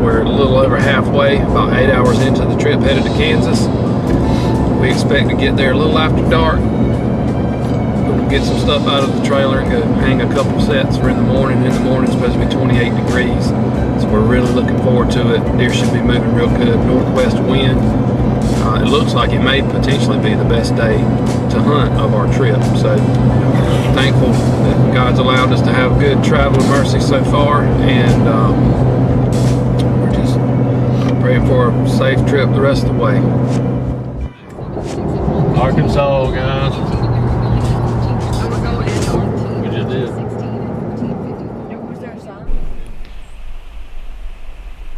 We're a little over halfway, about 8 hours into the trip headed to Kansas. We expect to get there a little after dark. We'll get some stuff out of the trailer and go hang a couple sets for in the morning. In the morning it's supposed to be 28 degrees. So we're really looking forward to it. Deer should be moving real good. Northwest wind. It looks like it may potentially be the best day to hunt of our trip. So thankful that God's allowed us to have good travel and mercy so far, and we're just praying for a safe trip the rest of the way. Arkansas, guys. We just did.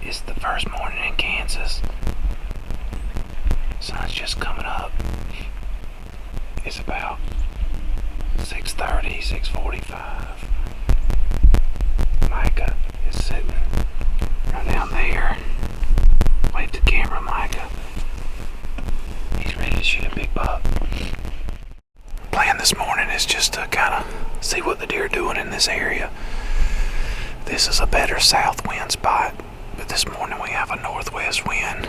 It's the first morning in Kansas. Sun's just coming up. It's about 6:30, 6:45. Micah is sitting right down there. Wave to the camera, Micah. He's ready to shoot a big buck. Plan this morning is just to kind of see what the deer are doing in this area. This is a better south wind spot, but this morning we have a northwest wind.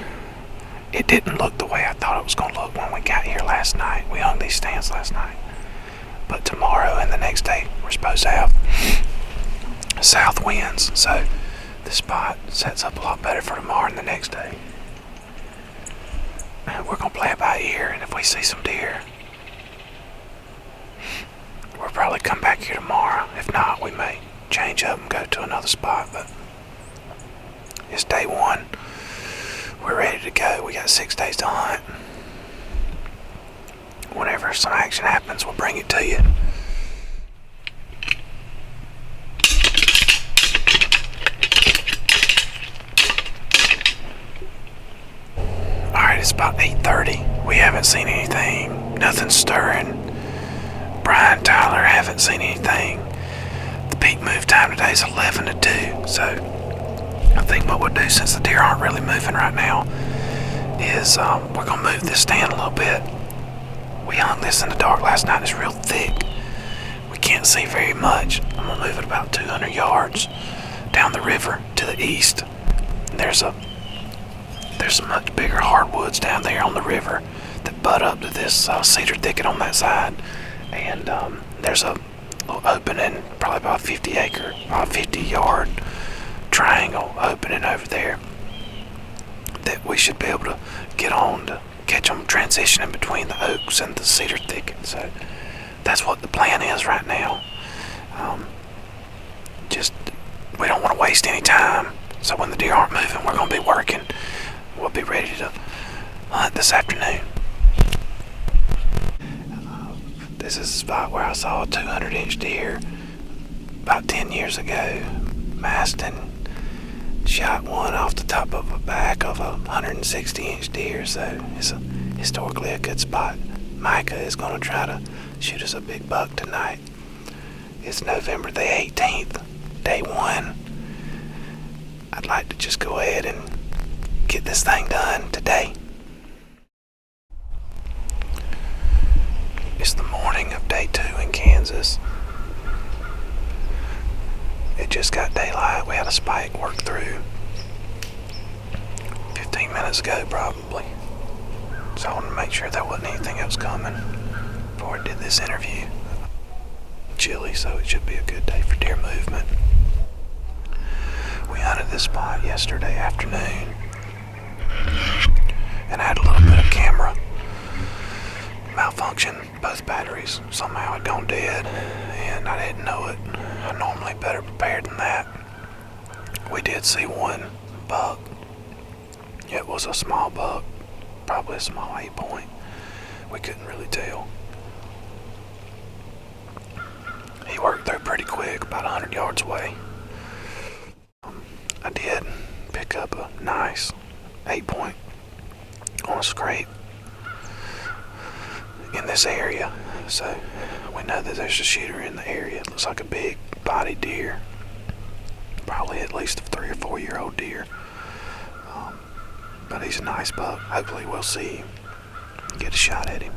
It didn't look the way I thought it was going to look when we got here last night. We hung these stands last night. But tomorrow and the next day, we're supposed to have south winds. So this spot sets up a lot better for tomorrow and the next day. And we're going to play it by ear. And if we see some deer, we'll probably come back here tomorrow. If not, we may change up and go to another spot. But it's day one. We're ready to go. We got 6 days to hunt. Whenever some action happens, we'll bring it to you. Alright, it's about 8:30. We haven't seen anything. Nothing's stirring. Brian, Tyler haven't seen anything. The peak move time today is 11 to 2. So I think what we'll do, since the deer aren't really moving right now, is we're going to move this stand a little bit. We hung this in the dark last night. It's real thick. We can't see very much. I'm going to move it about 200 yards down the river to the east. And there's some much bigger hardwoods down there on the river that butt up to this cedar thicket on that side. And there's a little opening, probably about 50-yard triangle opening over there that we should be able to get on to catch them transitioning between the oaks and the cedar thicket. So that's what the plan is right now. Just we don't want to waste any time, so when the deer aren't moving, we're going to be working. We'll be ready to hunt this afternoon. This is a spot where I saw a 200-inch deer about 10 years ago. Maston shot one off the top of the back of a 160-inch deer, so it's historically a good spot. Micah is going to try to shoot us a big buck tonight. It's November the 18th, day one. I'd like to just go ahead and get this thing done today. It's the morning of day 2 in Kansas. It just got daylight. We had a spike work through 15 minutes ago probably. So I wanted to make sure there wasn't anything else coming before I did this interview. Chilly, so it should be a good day for deer movement. We hunted this spot yesterday afternoon and I had a little bit of camera malfunction. Both batteries somehow had gone dead and I didn't know it. I'm normally better prepared than that. We did see one buck. It was a small buck, probably a small 8-point. We couldn't really tell. He worked through pretty quick, about 100 yards away. I did pick up a nice 8-point on a scrape in this area, so we know that there's a shooter in the area. It looks like a big body deer, probably at least a 3 or 4 year old deer, but he's a nice buck. Hopefully we'll see him and get a shot at him.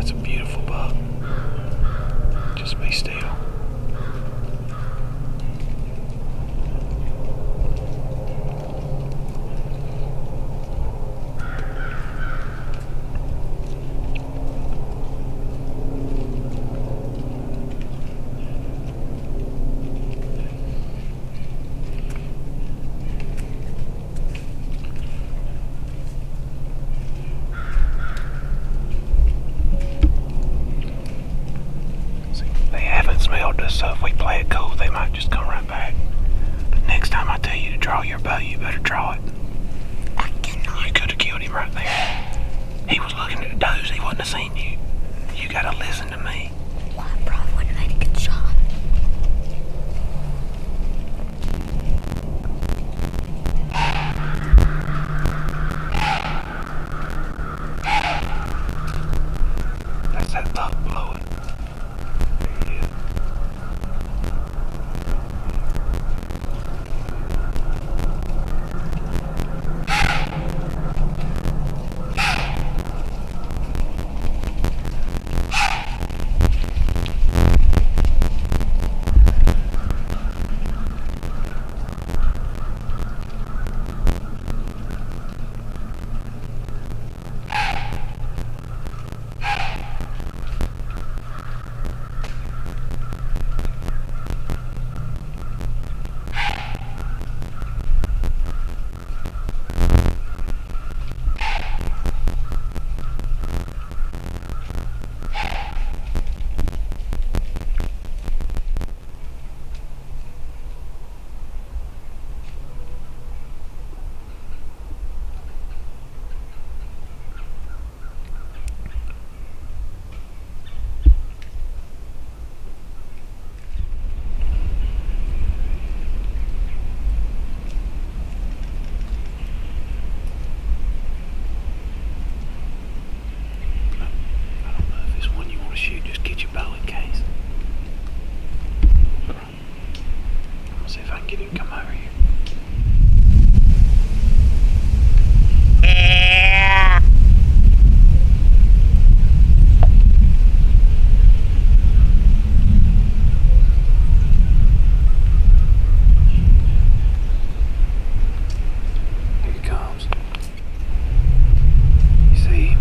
That's a beautiful buck. Just be still. Smelled us, so if we play it cool, they might just come right back. But next time I tell you to draw your bow, you better draw it. I cannot. You could have killed him right there. He was looking at the does, he wouldn't have seen you. You gotta listen to me. Well, I probably wouldn't have made a good shot. That's that buck blowing. Shoot, just get your bow in case. I'm gonna see if I can get him to come over here. Here he comes. You see him?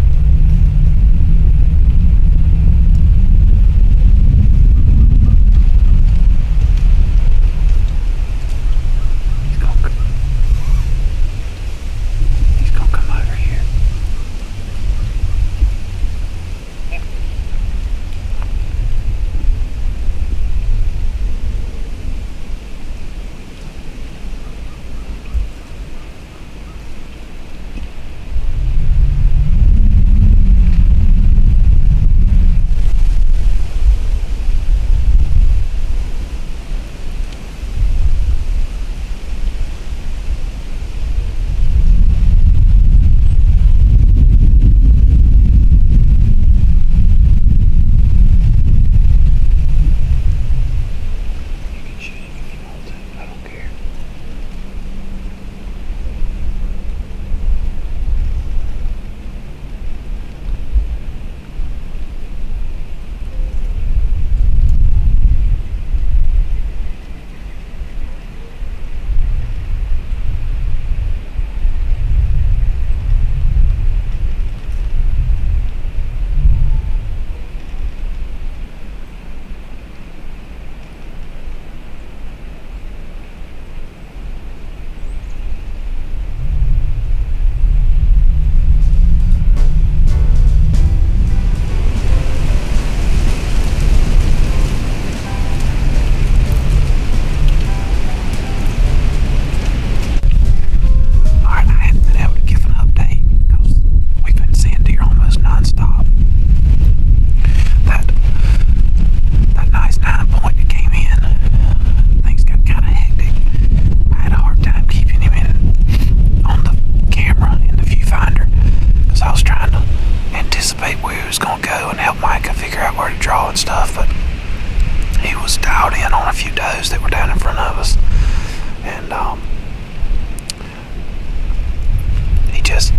He just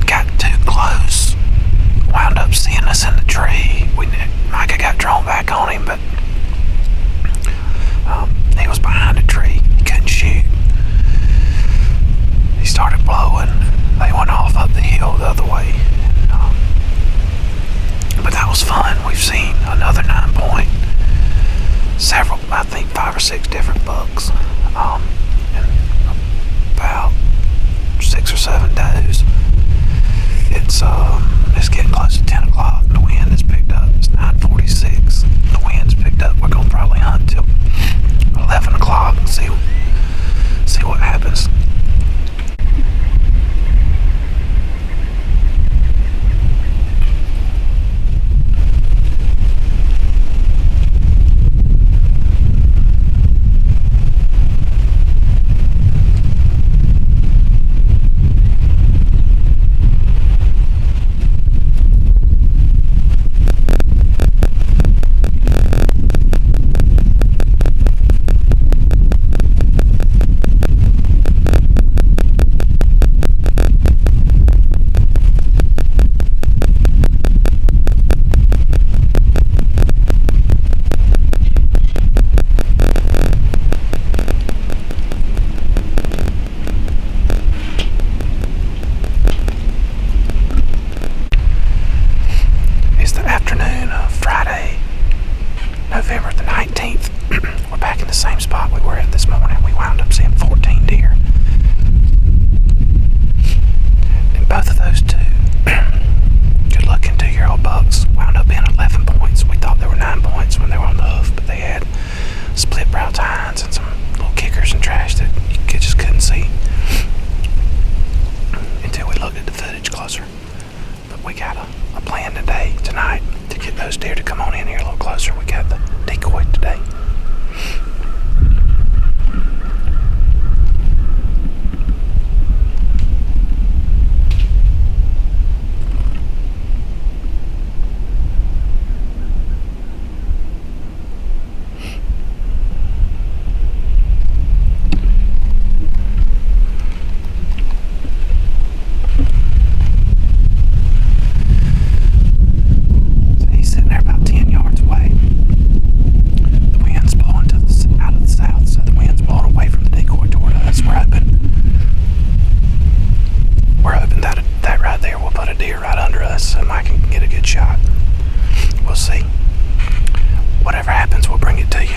got too close, wound up seeing us in the tree. seen another 9-point, several, I think 5 or 6 different bucks, and about 6 or 7 does. It's getting close to 10 o'clock. The wind has picked up. It's 9:46. The wind's picked up. We're gonna probably hunt till 11 o'clock and see what happens. November the 19th. We're back in the same spot we were at this morning. We wound up seeing 14 deer. And both of those two good looking 2-year-old bucks wound up being 11 points. We thought there were 9 points when they were on the hoof, but they had split brow tines and some little kickers and trash that you just couldn't see until we looked at the footage closer. But we got a plan tonight, to get those deer to come on in here a little closer. We got the decoy today. So Micah can get a good shot. We'll see. Whatever happens, we'll bring it to you.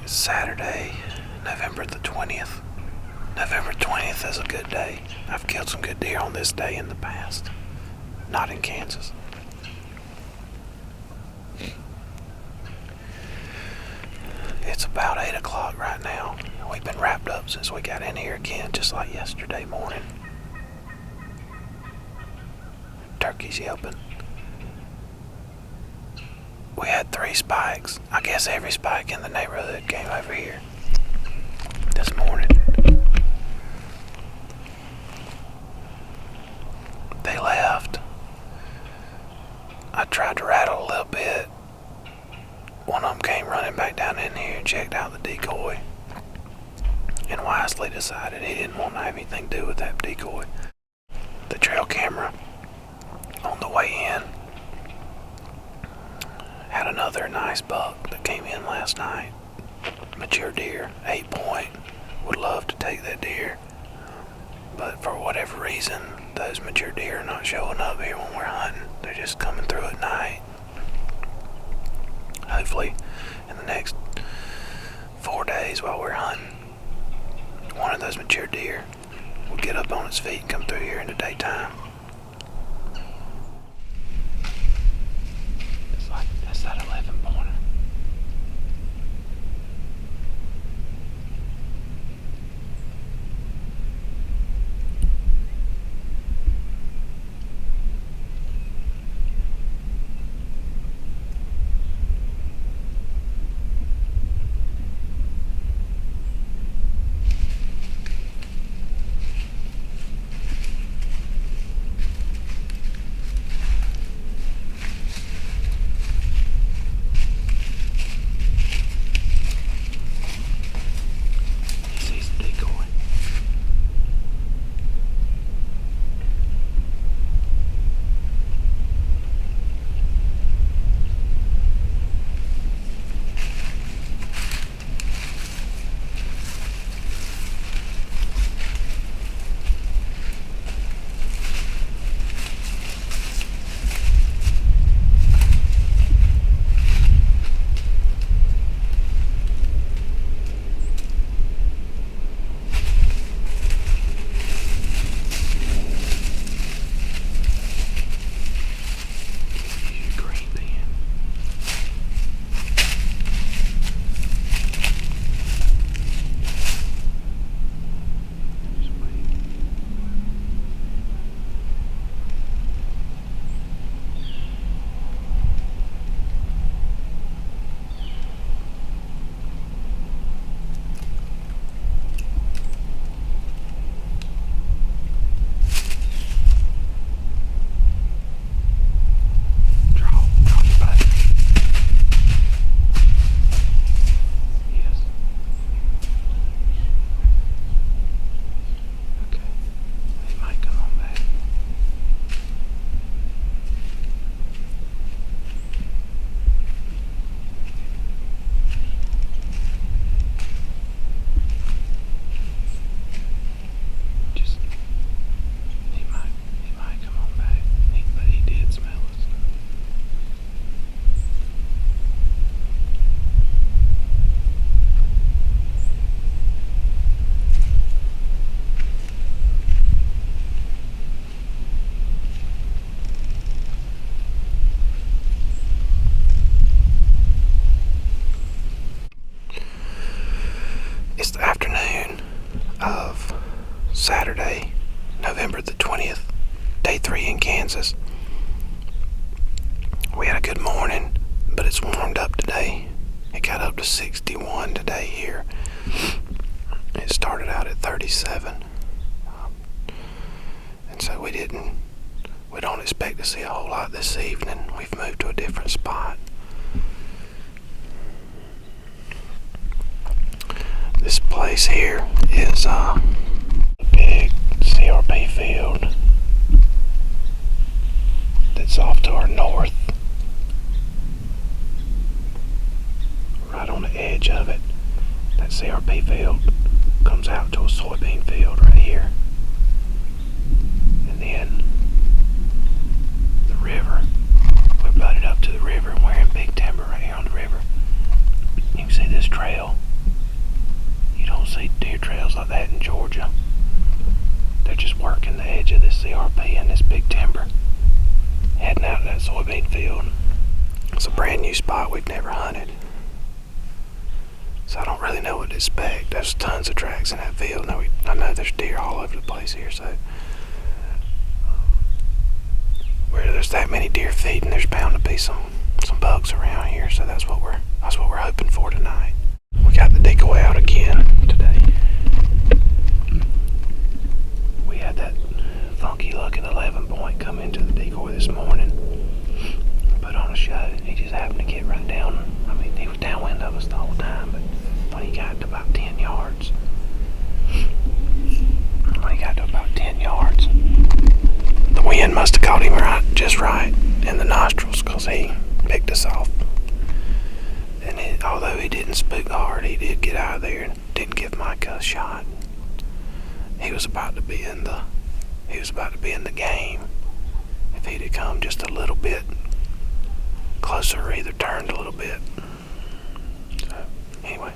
Saturday, November the 20th. November 20th is a good day. I've killed some good deer on this day in the past. Not in Kansas. It's about 8 o'clock right now. We've been wrapped up since we got in here again, just like yesterday morning. turkeys yelping. We had 3 spikes. I guess every spike in the neighborhood came over here this morning. They left. I tried to rattle a little bit. One of them came running back down in here and checked out the decoy, and wisely decided he didn't want to have anything to do with that decoy. The trail camera on the way in had another nice buck that came in last night. Mature deer, 8 point. Would love to take that deer, but for whatever reason, those mature deer are not showing up here when we're hunting. They're just coming through at night. Hopefully, in the next 4 days while we're hunting, one of those mature deer will get up on its feet and come through here in the daytime. That's that 11 pointer. It's the afternoon of Saturday, November the 20th, day 3 in Kansas. We had a good morning, but it's warmed up today. It got up to 61 today here. It started out at 37. And so we don't expect to see a whole lot this evening. We've moved to a different spot. This place here is a big CRP field that's off to our north. Right on the edge of it, that CRP field comes out to a soybean field right here. And then the river, we're butted up to the river and we're in big timber right here on the river. You can see this trail. You don't see deer trails like that in Georgia. They're just working the edge of this CRP and this big timber, heading out to that soybean field. It's a brand new spot we've never hunted, so I don't really know what to expect. There's tons of tracks in that field. I know there's deer all over the place here, so we're that many deer feeding, there's bound to be some bugs around here. So that's what we're hoping for tonight. We got the decoy out again today. We had that funky looking 11 point come into the decoy this morning. Put on a show. He just happened to get right down. I mean, he was downwind of us the whole time, but when he got to about 10 yards, the wind must have caught him just right in the nostrils, because he picked us off. And although he didn't spook hard, he did get out of there and didn't give Micah a shot. He was about to be in the game if he'd have come just a little bit closer, or either turned a little bit. So anyway,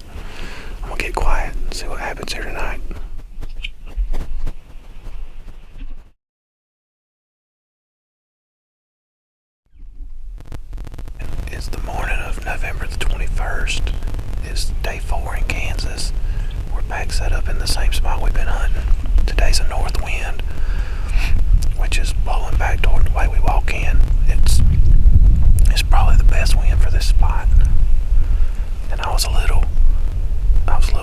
I'm gonna get quiet and see what happens here tonight. It's the morning of November the 21st. It's day 4 in Kansas. We're back set up in the same spot we've been hunting. Today's a north wind, which is blowing back toward the way we walk in. It's probably the best wind for this spot. And I was a little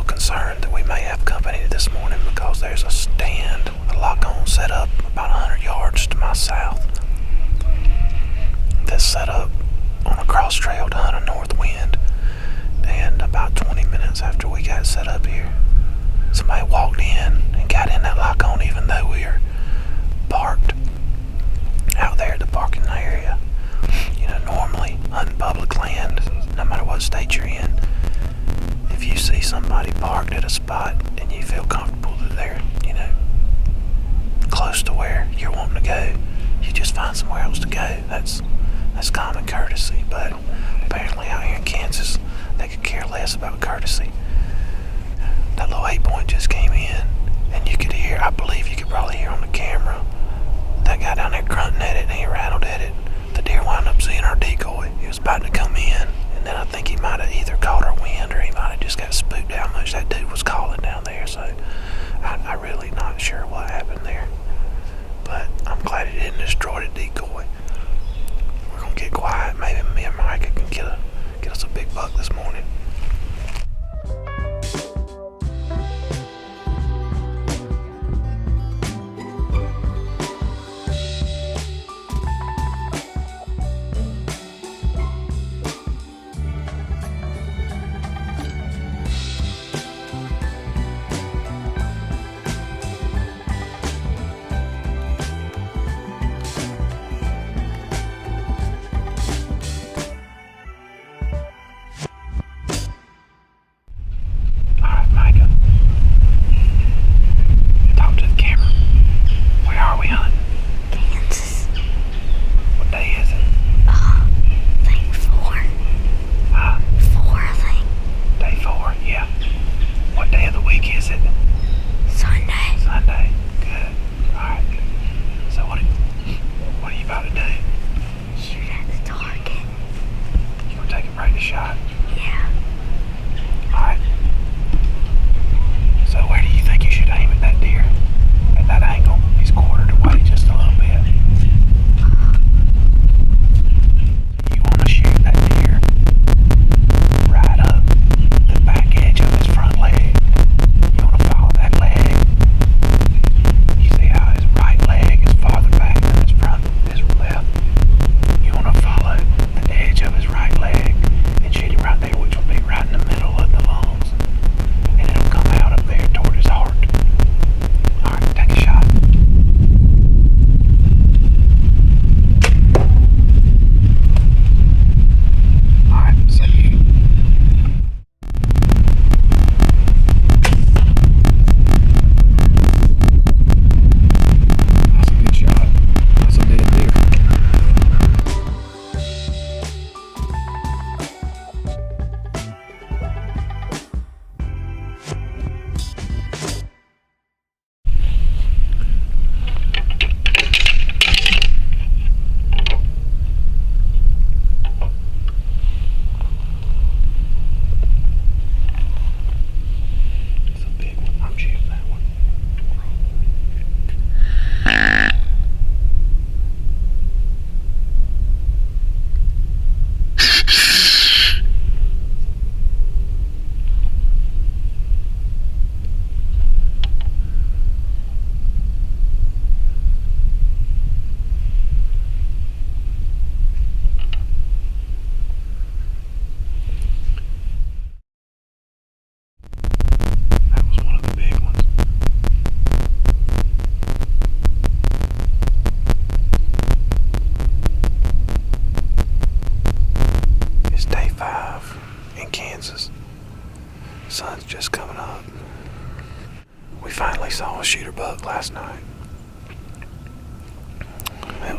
concerned that we may have company this morning, because there's a stand, a lock-on set up about 100 yards to my south. That's set up on a cross trail to hunt a north wind. And about 20 minutes after we got set up here, somebody walked in and got in that lock-on, even though we are parked out there at the parking area. You know, normally hunting public land, no matter what state you're in, if you see somebody parked at a spot and you feel comfortable that they're, you know, close to where you're wanting to go, you just find somewhere else to go. That's common courtesy. But apparently out here in Kansas, they could care less about courtesy. That little 8 point just came in, and you could hear, I believe you could probably hear on the camera, that guy down there grunting at it, and he rattled at it. The deer wound up seeing our decoy. He was about to come in, and then I think he might have either caught our wind, or he might have just got spooked how much that dude was calling down there. So I really not sure what happened there, but I'm glad it didn't destroy the decoy. We're gonna get quiet. Maybe me and Micah can get us a big buck this morning.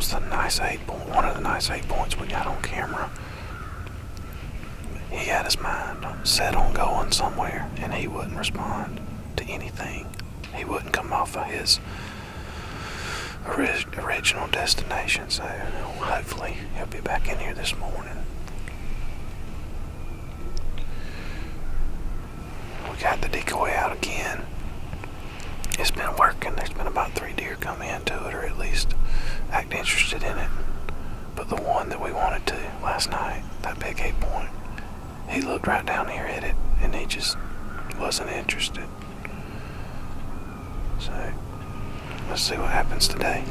was the nice 8-point, one of the nice 8 points we got on camera. He had his mind set on going somewhere, and he wouldn't respond to anything. He wouldn't come off of his original destination, so hopefully he'll be back in here this morning. We got the decoy out again. It's been working. There's been about 3 deer come into it, or at least act interested in it. But the one that we wanted to last night, that big 8-point, he looked right down here at it, and he just wasn't interested. So, let's see what happens today.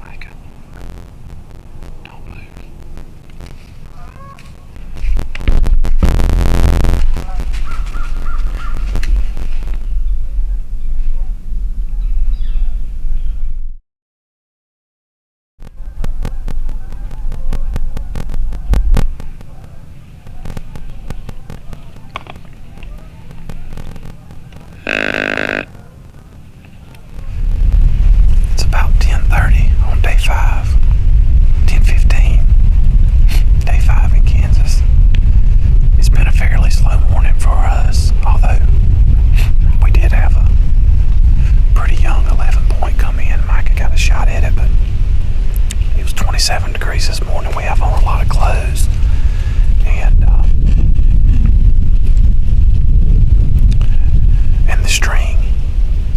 Micah, don't move. It's about 10:30 on day 5. 10:15. Day 5 in Kansas. It's been a fairly slow morning for us, although we did have a pretty young 11-point come in. Micah got a shot at it, but it was 27 degrees this morning. We have on a lot of clothes, and the string,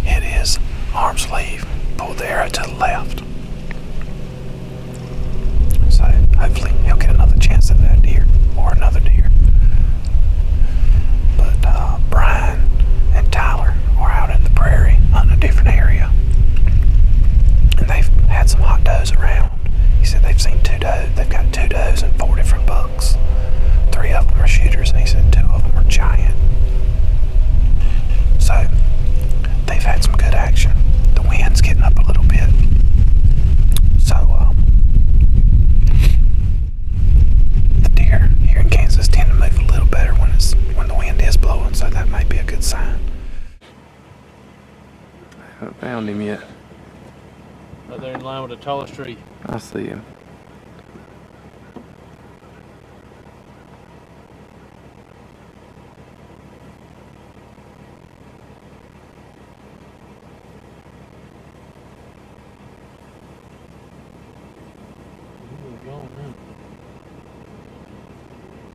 it is arm sleeve, pull the arrow to the left. So hopefully he'll get another chance at that deer or another deer. But Brian and Tyler are out in the prairie hunting a different area, and they've had some hot does around. He said they've seen 2 does. They've got 2 does and 4 different bucks. 3 of them are shooters, and he said 2 of them are giant. So they've had some good action. The wind's getting up a little bit, so the deer here in Kansas tend to move a little better when the wind is blowing. So that might be a good sign. I haven't found him yet. Right there in line with the tallest tree. I see him. He's gone now.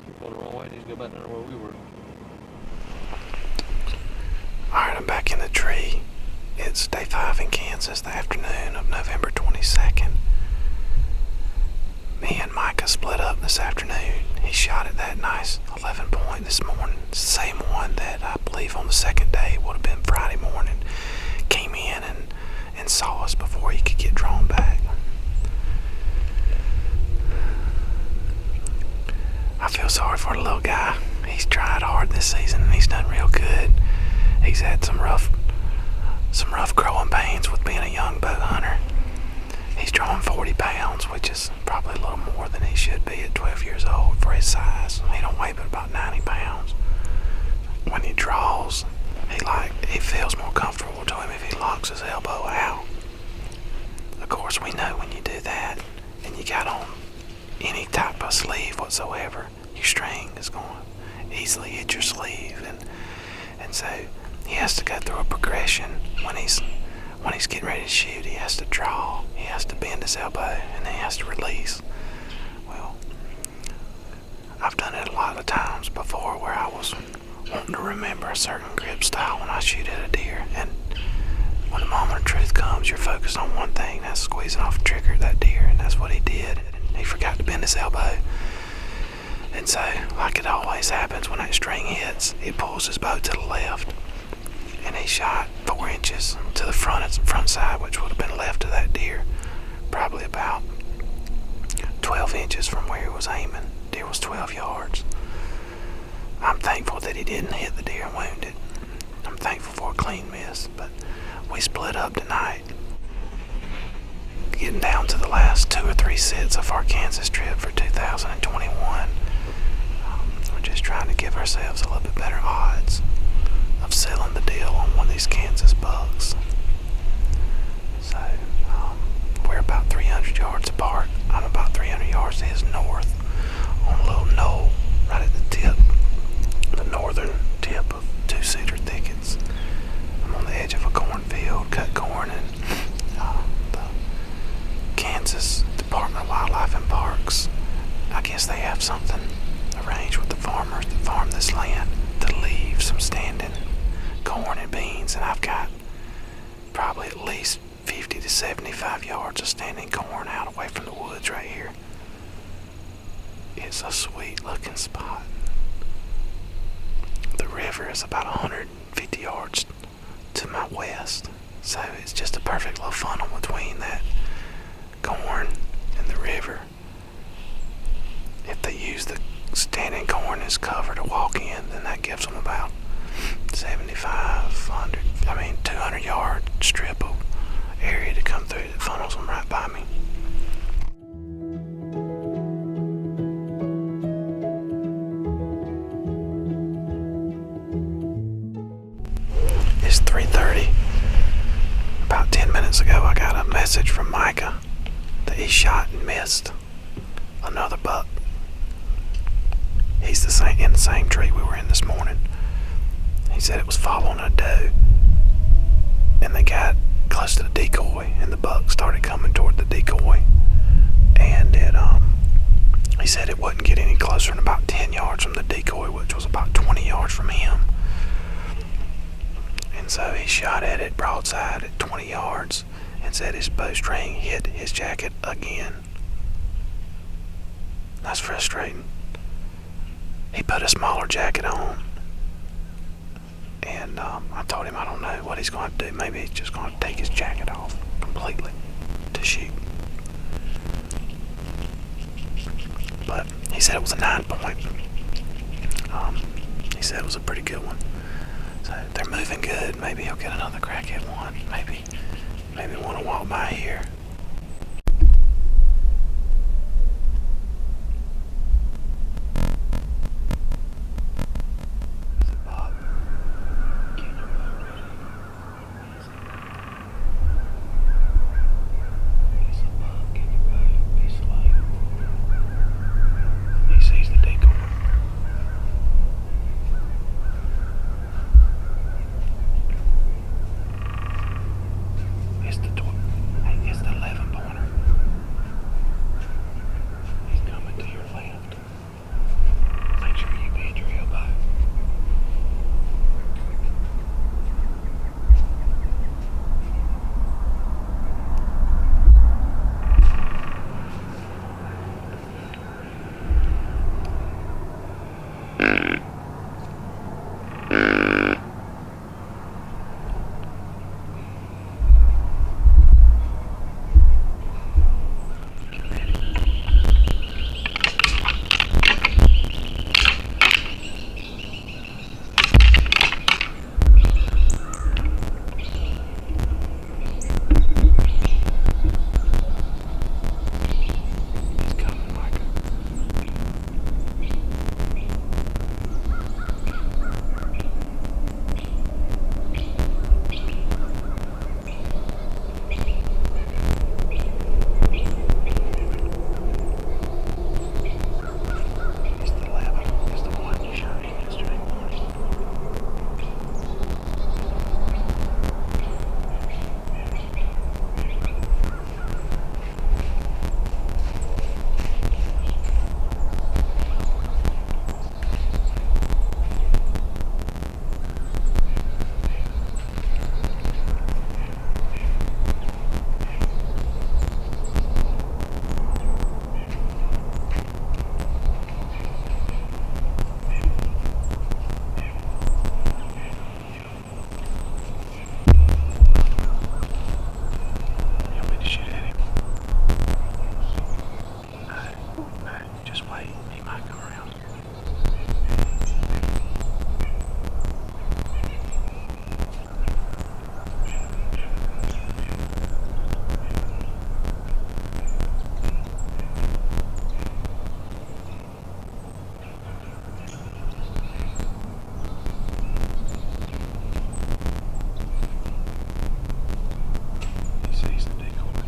He go the wrong way. He needs to go back down where we were. Alright, I'm back in the tree. It's day 5 in Kansas, the afternoon of November 22nd. Me and Micah split up this afternoon. He shot at that nice 11-point this morning. It's the same one that I believe on the second day would have been Friday morning. Came in and saw us before he could get drawn back. I feel sorry for the little guy. He's tried hard this season and he's done real good. He's had some rough growing pains with being a young bow hunter. He's drawing 40 pounds, which is probably a little more than he should be at 12 years old for his size. He don't weigh but about 90 pounds. When he draws, it feels more comfortable to him if he locks his elbow out. Of course, we know when you do that and you got on any type of sleeve whatsoever, your string is going to easily hit your sleeve, and so he has to go through a progression. When he's getting ready to shoot, he has to draw, he has to bend his elbow, and then he has to release. Well, I've done it a lot of times before where I was wanting to remember a certain grip style when I shoot at a deer, and when the moment of truth comes, you're focused on one thing, that's squeezing off the trigger at that deer, and that's what he did. He forgot to bend his elbow, And so, like it always happens when that string hits, it pulls his bow to the left. And he shot 4 inches to the front side, which would have been left of that deer. Probably about 12 inches from where he was aiming. Deer was 12 yards. I'm thankful that he didn't hit the deer and wound it. I'm thankful for a clean miss, but we split up tonight. Getting down to the last 2 or 3 sets of our Kansas trip for 2021. We're just trying to give ourselves a little bit better odds of sealing the deal on one of these Kansas bucks. So, we're about 300 yards apart. I'm about 300 yards to his north on a little knoll right at the tip, the northern tip of 2 cedar thickets. I'm on the edge of a cornfield, cut corn, and the Kansas Department of Wildlife and Parks, I guess they have something arranged with the farmers that farm this land to leave some standing corn and beans, and I've got probably at least 50 to 75 yards of standing corn out away from the woods right here. It's a sweet looking spot. The river is about 150 yards to my west, so it's just a perfect little funnel between that corn and the river. If they use the standing corn as cover to walk in, then that gives them about 200 yard strip of area to come through that funnels them right by me. It's 3:30. About 10 minutes ago I got a message from Micah that he shot and missed another buck. He's in the same tree we were in this morning. He said it was following a doe, and they got close to the decoy, and the buck started coming toward the decoy, and he said it wouldn't get any closer than about 10 yards from the decoy, which was about 20 yards from him. And so he shot at it broadside at 20 yards and said his bowstring hit his jacket again. That's frustrating. He put a smaller jacket on, and I told him I don't know what he's going to do. Maybe he's just going to take his jacket off completely to shoot. But he said it was a 9-point. He said it was a pretty good one. So they're moving good. Maybe he'll get another crack at one. Maybe want to walk by here. It's the He might come around. He sees the decoy.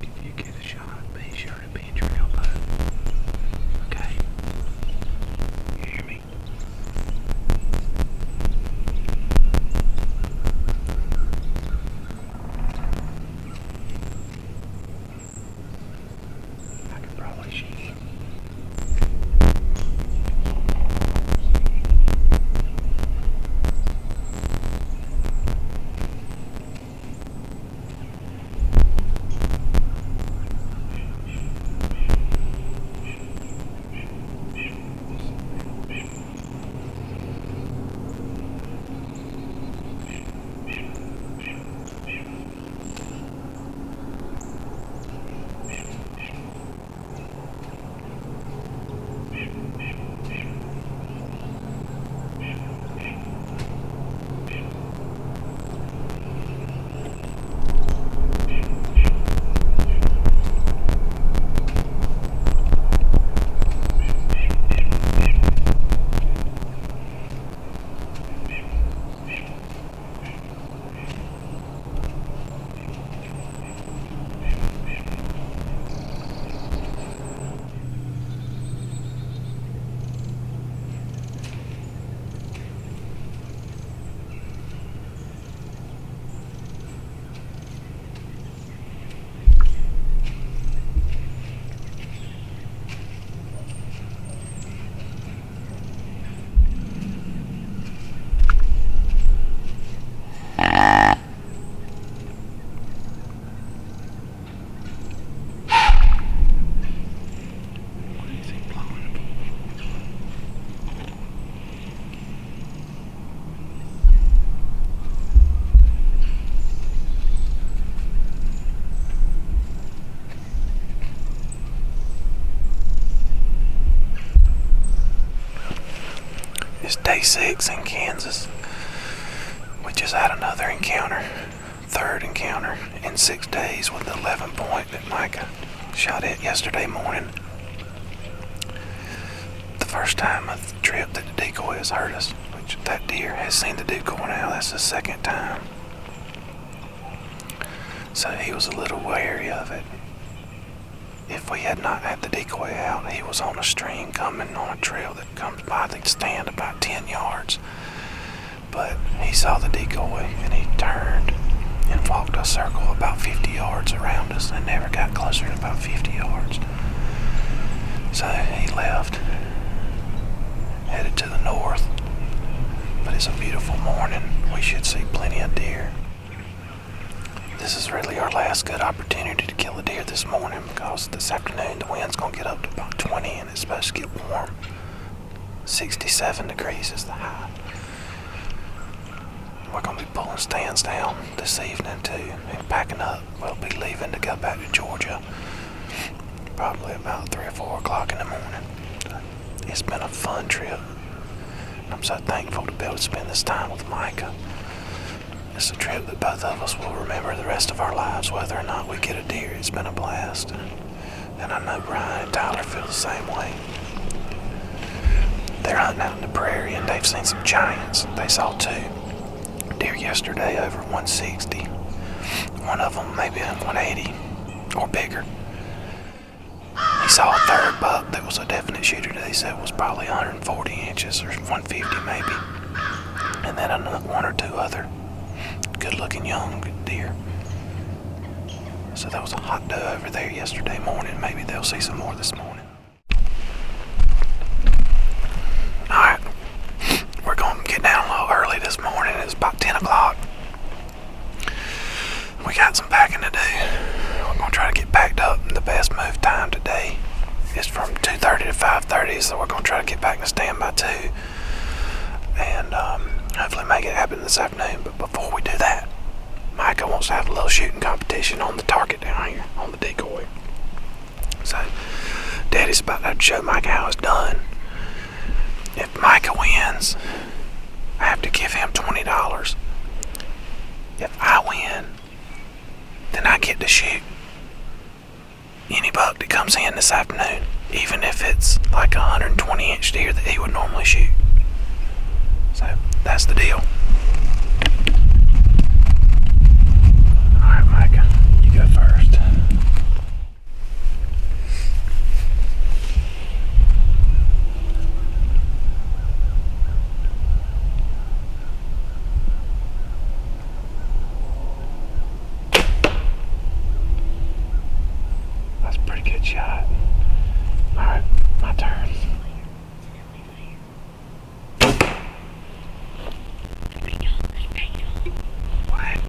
If you get a shot, be sure to bend your elbow. Okay? You hear me? I could probably shoot him. What do you think blowing? It's day 6 in Kansas. We just had another encounter, third encounter in 6 days with the 11 point that Micah shot at yesterday morning. The first time of the trip that the decoy has hurt us, which that deer has seen the decoy now. That's the second time. So he was a little wary of it. If we had not had the decoy out, he was on a stream coming on a trail that comes by the stand about 10 yards. But he saw the decoy and he turned and walked a circle about 50 yards around us and never got closer than about 50 yards. So he left, headed to the north. But it's a beautiful morning. We should see plenty of deer. This is really our last good opportunity to kill a deer this morning, because this afternoon the wind's going to get up to about 20 and it's supposed to get warm. 67 degrees is the high. We're going to be pulling stands down this evening too and packing up. We'll be leaving to go back to Georgia probably about 3 or 4 o'clock in the morning. It's been a fun trip. I'm so thankful to be able to spend this time with Micah. It's a trip that both of us will remember the rest of our lives, whether or not we get a deer. It's been a blast. And I know Brian and Tyler feel the same way. They're hunting out in the prairie and they've seen some giants. They saw 2 deer yesterday over 160. One of them maybe 180 or bigger. He saw a third buck that was a definite shooter that he said was probably 140 inches or 150 maybe. And then 1 or 2 other good-looking young deer. So there was a hot doe over there yesterday morning. Maybe they'll see some more this morning. Alright, we're going to get down a little early this morning. It's about 10 o'clock. we got some packing to do. We're going to try to get packed up. The best move time today is from 2:30 to 5:30, so we're going to try to get back in the stand by 2. And hopefully make it happen this afternoon. But before we do that, Micah wants to have a little shooting competition on the target down here, on the decoy. So, Daddy's about to show Micah how it's done. If Micah wins, I have to give him $20. If I win, then I get to shoot any buck that comes in this afternoon, even if it's like a 120-inch deer that he would normally shoot. So, that's the deal. Alright, Micah, you go first. That's a pretty good shot. Alright, my turn. What?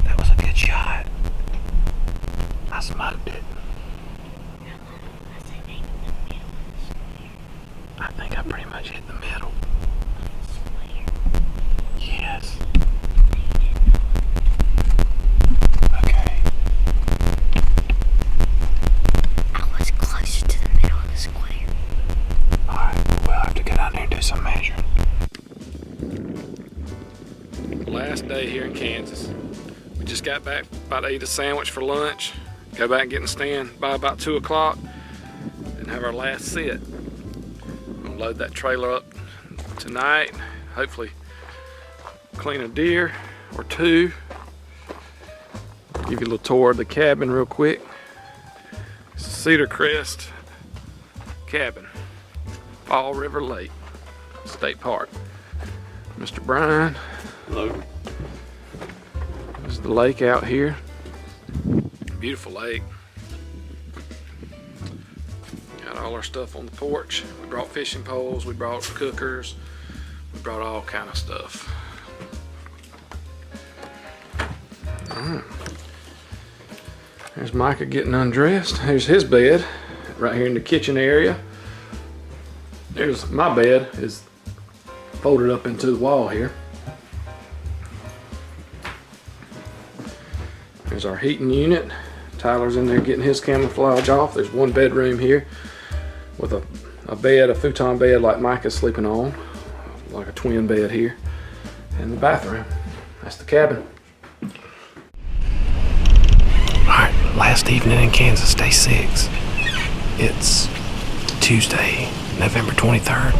That was a good shot. I smoked it. I think I pretty much hit the middle. Yes. Okay. I was closer to the middle of the square. Alright, we'll have to go down there and do some measuring. Last day here in Kansas. We just got back, about to eat a sandwich for lunch, go back and get in the stand by about 2 o'clock and have our last sit. We'll load that trailer up tonight, hopefully clean a deer or two. Give you a little tour of the cabin real quick. Cedar Crest cabin, Fall River Lake State Park. Mr. Brian. Hello. This is the lake out here. Beautiful lake. Got all our stuff on the porch. We brought fishing poles, we brought cookers, we brought all kind of stuff. There's Micah getting undressed. Here's his bed right here in the kitchen area. There's my bed, is folded up into the wall here. There's our heating unit. Tyler's in there getting his camouflage off. There's one bedroom here with a bed, a futon bed like Micah's sleeping on, like a twin bed here, and the bathroom. That's the cabin. Alright, last evening in Kansas, day 6. It's Tuesday, November 23rd.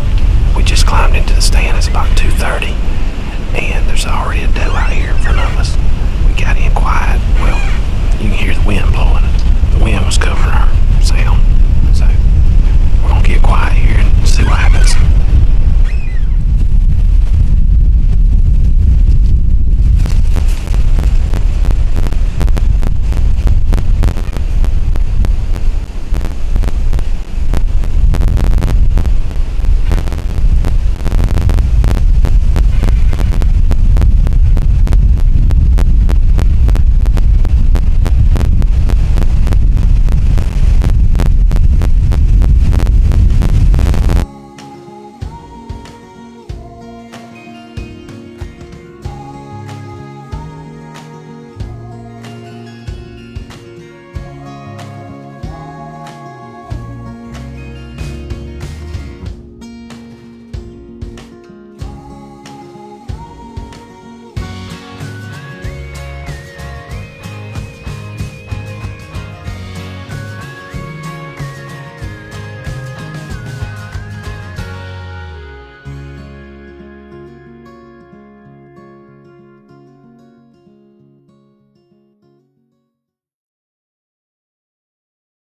We just climbed into the stand. It's about 2:30, and there's already a doe out here in front of us.